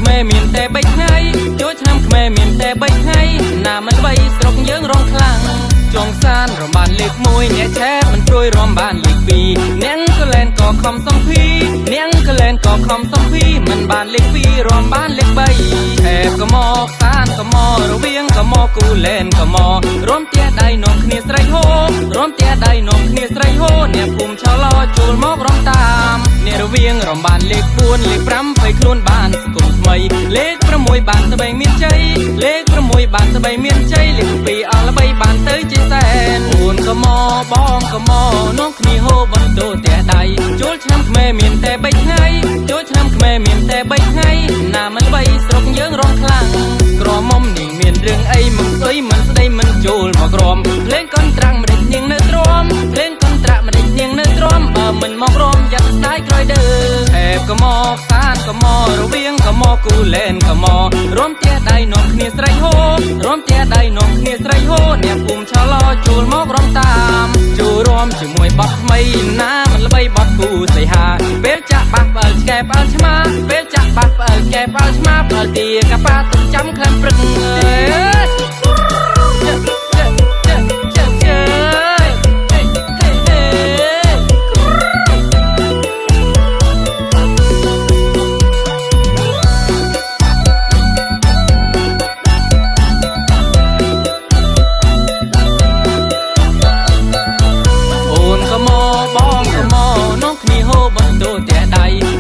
ក្មេមានតែ3ថ្ងៃចូលឆ្នាំក្មេមានតែ3ថ្ងៃណាមិនបីស្រុកយើងរងខ្លាំងចងសានរំបានលេខ1អ្នកឆែមិនព្រួយរំបានលេខ2អ្នកក៏លែនក៏ខំសំភីអ្នកក៏លែនក៏ខំសំភីមិនបានលេខ2រំបានលេខ3ឆែក៏មកសានក៏មករវៀងក៏មកគូលែនក៏មករំទះដៃនាំគ្នាស្រីហូរំទះដៃនាំគ្នាស្រីហូអ្នកភូមិឆោឡចូលមករំតាមអ្នករវៀងរំបានលេខ4លេខ5ភ័យខ្លួនបានសង្គមថ្មីលេខ6បានស្បែងមានជ័យលេខ6បានស្បែងមានជ័យលេខ2អស់ល្បីបានទៅជាសែនអូនក៏មកបងក៏មកនាំគ្នាហូបបន្តទះដៃចូលឆ្នាំក្មេមានតែ3ថ្ងៃចូលឆ្នាំក្មេមានតែ3ថ្ងៃណាមិនបីស្រុកយើងរងខ្លាំងក្រមុំនេះមានរឿងអីមិនស្អីមិនស្ដីមិនចូលមកក្រមភ្លេងកូនត្រាំងម្ដេចនាងនៅទ្រាំភ្លេងកូនត្រាក់ម្ដេចនាងនៅទ្រាំបើមិនមករំយ៉ាត់ស្ដាយក្រោយដើថែបក៏មកសានក៏មករវៀងក៏មកគូលែនក៏មករំទះដៃនាំគ្នាស្រីហូរំទះដៃនាំគ្នាស្រីហូអ្នកភូមិឆោឡចូលមករំតាមចូលរួមជាមួយបទថ្មីណាមិនល្បីបទគូសីហាពេលចាក់បាសផ្អើលឆ្កែផ្អើលឆ្មាពេលចាក់បាសផ្អើលឆ្កែផ្អើលឆ្មាផ្អើលទាកាប៉ាទុកចាំក្លែមព្រឹក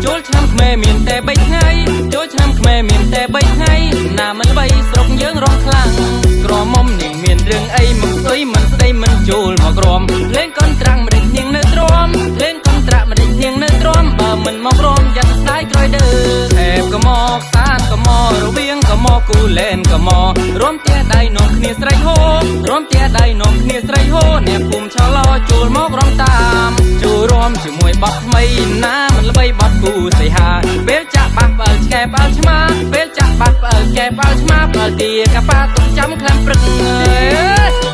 ចូលឆ្នាំក្មេមានតែ3ថ្ងៃចូលឆ្នាំក្មេមានតែ3ថ្ងៃណាមិនល្បីស្រុកយើងរងខ្លាំងក្រមុំនេះមានរឿងអីមិនស្អីមិនស្ដីមិនចូលមកក្រមភ្លេងកូនត្រាំងម្ដេចនាងនៅទ្រាំភ្លេងកូនត្រាក់ម្ដេចនាងនៅទ្រាំបើមិនមករំយ៉ាត់ស្ដាយក្រោយដើថែបក៏មកសានក៏មករវៀងក៏មកគូលែនក៏មករំទះដៃនាំគ្នាស្រីហូរំទះដៃនាំគ្នាស្រីហូអ្នកភូមិឆោឡចូលមករំតាមចូលរួមជាមួយបទថ្មីណាមិនល្បីបទគូសីហាពេលចាក់បាសផ្អើលឆ្កែផ្អើលឆ្មាពេលចាក់បាសផ្អើលឆ្កែផ្អើលឆ្មាផ្អើលទាកាប៉ាទុកចាំក្លែមព្រឹក